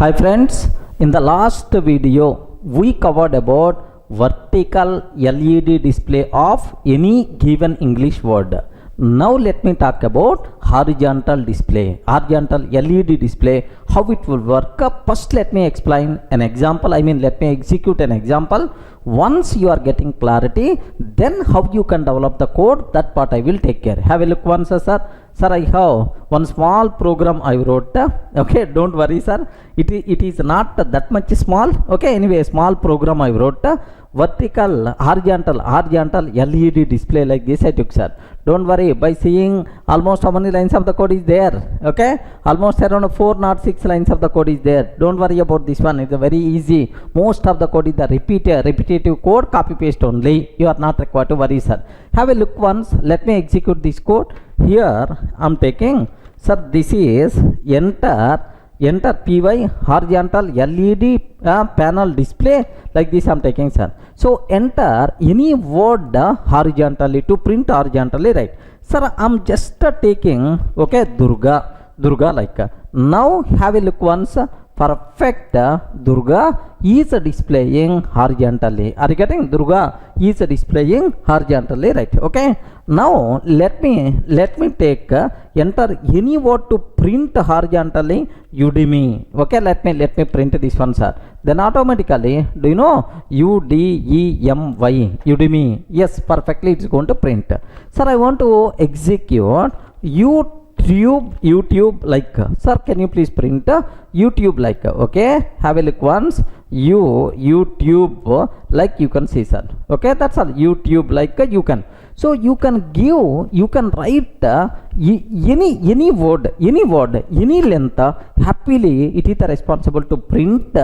Hi friends, in the last video we covered about vertical LED display of any given English word. Now let me talk about horizontal display, horizontal LED display, how it will work. First let me explain an example, let me execute an example. Once you are getting clarity, then how you can develop the code, that part I will take care. Have a look once, sir. Sir, I have one small program I wrote. Okay, don't worry, sir. It is not that much small. Okay, anyway, small program I wrote. Vertical, horizontal LED display like this I took, sir. Don't worry, by seeing almost how many lines of the code is there. Okay, almost around 406 lines of the code is there. Don't worry about this one, it's a very easy. Most of the code is the repetitive code, copy paste only. You are not required to worry, sir. Have a look once. Let me execute this code. Here I'm taking, sir, this is enter py horizontal LED panel display like this I'm taking, sir. So enter any word horizontally to print horizontally, right? Sir, I'm just taking, okay, Durga like. Now have a look once. Perfect, Durga is displaying horizontally. Are you getting? Durga is displaying horizontally, right? Okay. Now let me take enter any word to print horizontally. Udemy. Okay, let me print this one, sir. Then automatically, do you know UDEMY, Udemy? Yes, perfectly it's going to print. Sir, I want to execute YouTube like. Sir, can you please print YouTube like? Okay, have a look once. YouTube like, you can see, sir. Okay, that's all. YouTube like you can. So you can write any word, any length. Happily it is responsible to print,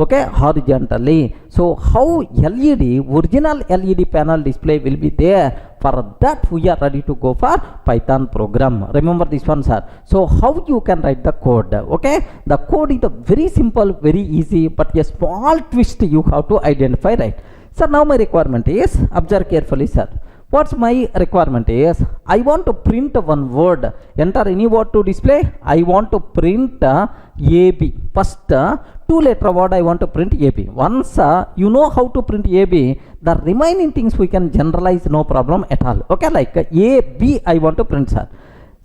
okay, horizontally. So how original LED panel display will be there? For that we are ready to go for Python program. Remember this one, sir. So how you can write the code? Okay, the code is very simple, very easy, but a small twist you have to identify, right? Sir, now my requirement is, observe carefully, sir. What's my requirement is, I want to print one word. Enter any word to display. I want to print AB. First, two letter word I want to print AB. Once you know how to print AB, the remaining things we can generalize, no problem at all. Okay, like AB I want to print, sir.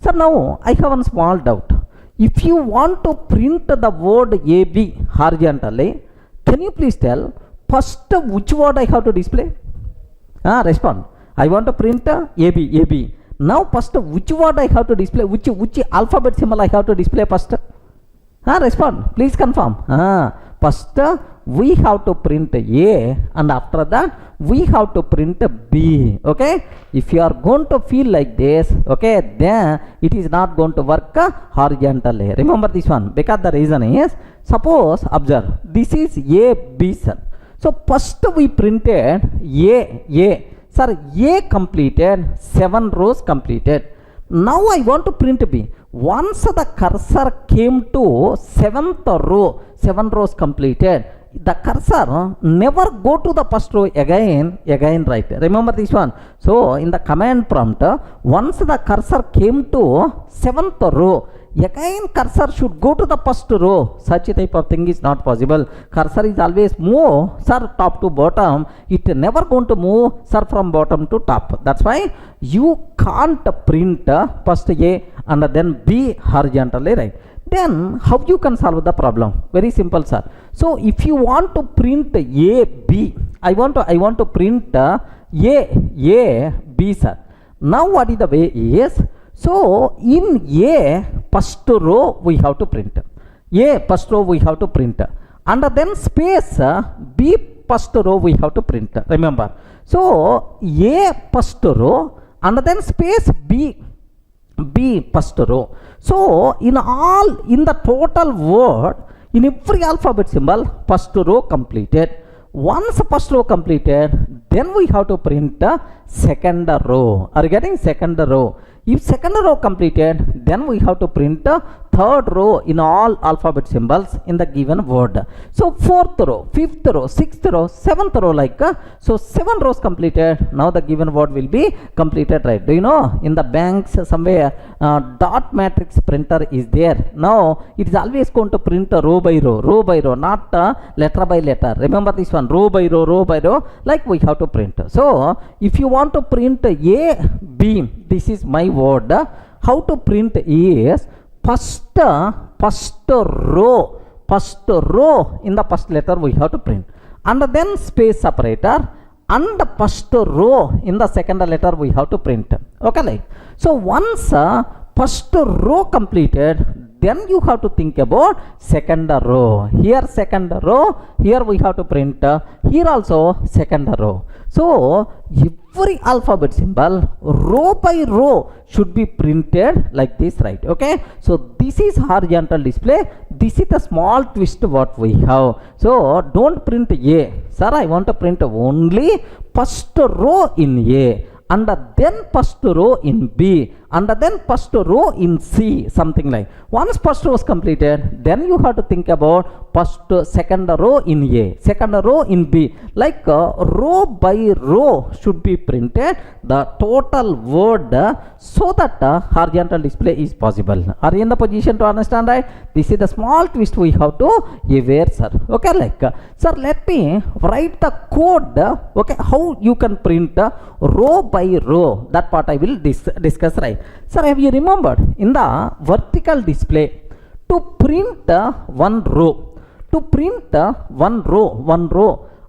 Sir, now I have one small doubt. If you want to print the word AB horizontally, can you please tell first which word I have to display? Respond. I want to print AB. Now first which word I have to display? Which alphabet symbol I have to display first? Respond. Please confirm. First we have to print A, and after that we have to print B. Okay. If you are going to feel like this, okay, then it is not going to work horizontally. Remember this one, because the reason is, suppose, observe, this is A, B, sir. So first we printed A. Sir, A completed, 7 rows completed. Now I want to print B. Once the cursor came to 7th row, 7 rows completed, the cursor never go to the first row again, right? Remember this one. So in the command prompt, once the cursor came to 7th row, again cursor should go to the first row. Such a type of thing is not possible. Cursor is always move, sir, top to bottom. It never going to move, sir, from bottom to top. That's why you can't print first A and then B horizontally, right? Then how you can solve the problem? Very simple, sir. So if you want to print A, B, I want to print A, B, sir. Now what is the way is, so in A first row we have to print. A first row we have to print. And then space B first row we have to print. Remember. So A first row and then space B first row. So in the total word, in every alphabet symbol, first row completed. Once first row completed, then we have to print second row. Are you getting? Second row. If second row completed, then we have to print third row in all alphabet symbols in the given word. So fourth row, fifth row, sixth row, seventh row, like so 7 rows completed. Now the given word will be completed, right? Do you know in the banks somewhere dot matrix printer is there? Now it is always going to print row by row, not letter by letter. Remember this one, row by row, like we have to print. So if you want to print A, B, this is my word. How to print is first row in the first letter we have to print, and then space separator, and the first row in the second letter we have to print. Okay, like so once first row completed, then you have to think about second row. Here second row, here we have to print, here also second row. So every alphabet symbol row by row should be printed like this, right? Okay, so this is horizontal display. This is the small twist what we have. So don't print A. Sir, I want to print only first row in A, and then first row in B, and then first row in C, something like. Once first row is completed, then you have to think about second row in A, second row in B, like row by row should be printed the total word, so that horizontal display is possible. Are you in the position to understand, right? This is the small twist we have to aware, sir. Okay, like sir, let me write the code. Okay, how you can print row by row, that part I will discuss, right? Sir, have you remembered in the vertical display to print one row,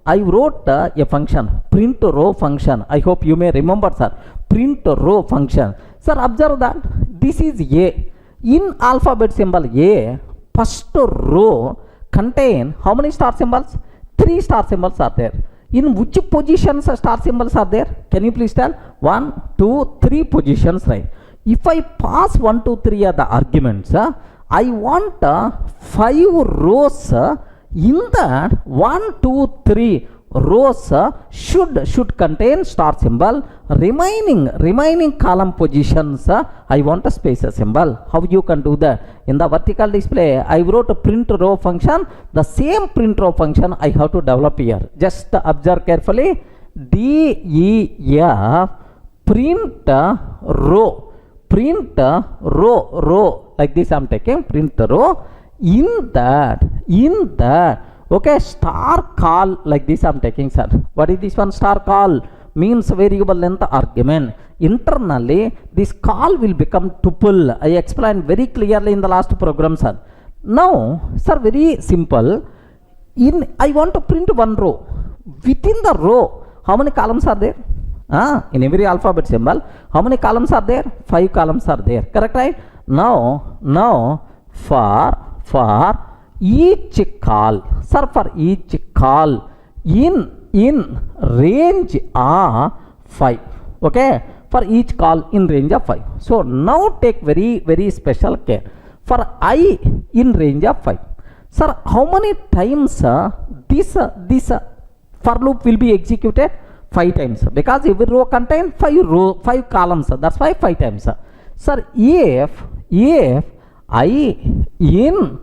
I wrote a function, print row function. I hope you may remember, sir. Print row function. Sir, observe that this is A. In alphabet symbol A, first row contain how many star symbols? 3 star symbols are there. In which positions star symbols are there? Can you please tell? 1, 2, 3 positions, right? If I pass 1, 2, 3 are the arguments, I want 5 rows. In that 1, 2, 3 rows should contain star symbol. Remaining column positions I want a spacer symbol. How you can do that? In the vertical display I wrote a print row function. The same print row function I have to develop here. Just observe carefully. DEF print row, like this I am taking print row. In that okay, star call, like this I am taking, sir. What is this one? Star call means variable length argument. Internally this call will become tuple. I explained very clearly in the last program, sir. Now, sir, very simple. I want to print one row. Within the row, how many columns are there? In every alphabet symbol, how many columns are there? 5 columns are there. Correct, right? Now for each call, sir, for each call in range of 5. Okay, for each call in range of 5. So now take very special care. For I in range of 5, sir, how many times this for loop will be executed? 5 times, because every row contains 5 columns. That's why 5 times. Sir, if I in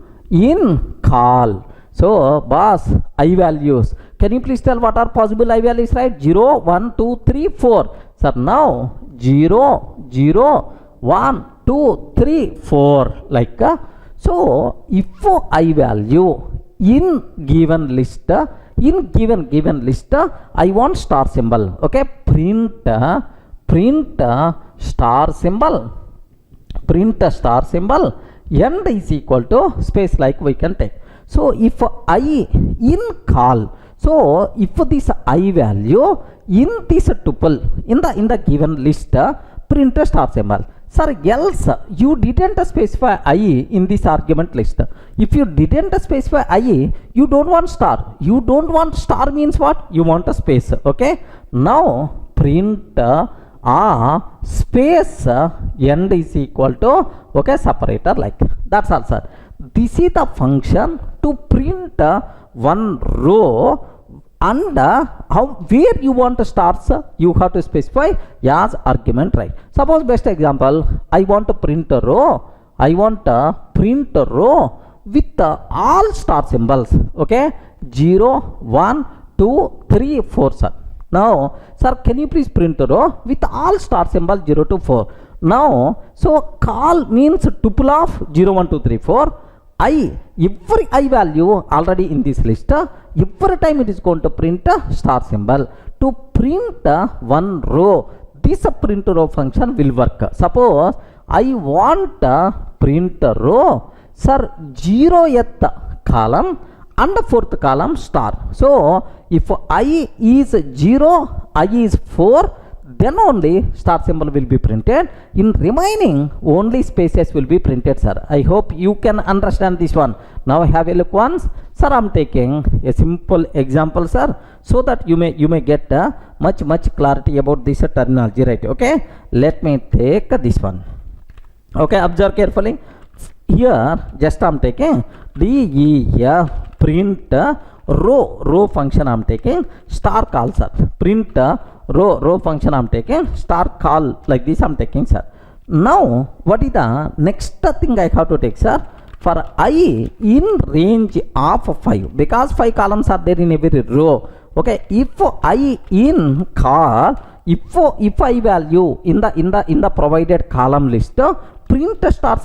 call, so boss, I values, can you please tell what are possible I values, right? 0, 1, 2, 3, 4. Sir, now 0, 0, 1, 2, 3, 4, like so if I value in given list, in given list I want star symbol. Okay, print star symbol, end is equal to space, like we can take. So if I in call, so if this I value in this tuple in the given list, print a star symbol. Sir, else you didn't specify I in this argument list. If you didn't specify I, you don't want star. You don't want star means what? You want a space. Okay, now print space end is equal to, okay, separator, like that's all, sir. This is the function to print one row and how where you want to start, you have to specify as argument, right? Suppose best example, I want to print a row. I want to print a row with all star symbols. Okay, 0, 1, 2, 3, 4, sir. Now, sir, can you please print a row with all star symbol 0 to 4? Now, so call means tuple of 0, 1, 2, 3, 4. I, every I value already in this list, every time it is going to print a star symbol. To print one row, this print row function will work. Suppose I want print a row, sir, 0th column and 4th column star. So if I is 0, I is 4, then only star symbol will be printed. In remaining, only spaces will be printed, sir. I hope you can understand this one. Now have a look once. Sir, I am taking a simple example, sir, so that you may get much clarity about this terminology, right? Okay, let me take this one. Okay, observe carefully. Here just I am taking def print row function I am taking, star call, sir. Print row function I am taking, star call, like this I am taking, sir. Now what is the next thing I have to take, sir? For I in range of 5, because 5 columns are there in every row. Okay, if I in call, if I value in the provided column list, print a star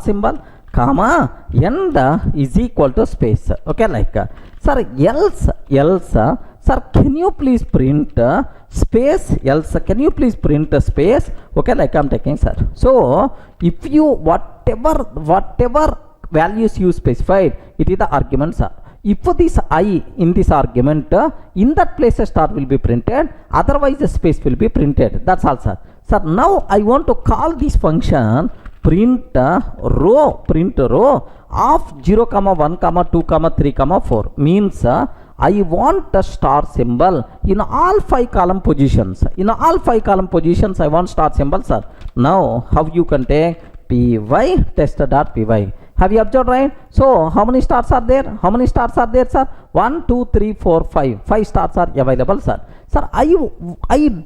symbol, comma, end is equal to space. Okay, like sir, else sir, can you please print space? Else, can you please print a space? Okay, like I'm taking, sir. So if you whatever values you specified, it is the argument, sir. If this I in this argument, in that place a star will be printed, otherwise a space will be printed. That's all, sir. Sir, now I want to call this function print row of 0, 1, 2, 3, 4. Means I want a star symbol in all 5 column positions. In all 5 column positions, I want star symbol, sir. Now, how you can take py test.py. Have you observed, right? So, how many stars are there? How many stars are there, sir? 1, 2, 3, 4, 5. 5 stars are available, sir. Sir, I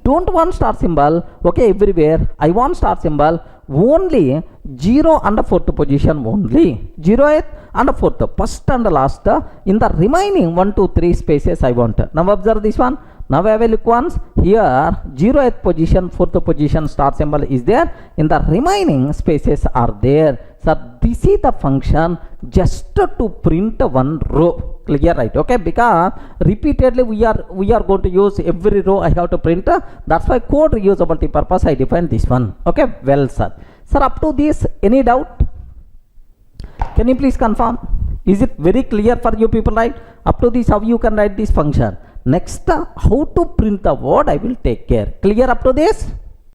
don't want star symbol, okay, everywhere. I want star symbol only 0 and 4th position only. 0th and 4th, first and last. In the remaining 1, 2, 3 spaces I want. Now observe this one. Now I will look once. Here 0th position, 4th position star symbol is there. In the remaining spaces are there. So this is the function just to print one row. Clear, right? Okay, because repeatedly we are going to use every row I have to print. That's why code reusability purpose I defined this one. Okay, well, sir. Sir, up to this, any doubt? Can you please confirm? Is it very clear for you people, right? Up to this, how you can write this function. Next, how to print the word I will take care. Clear up to this?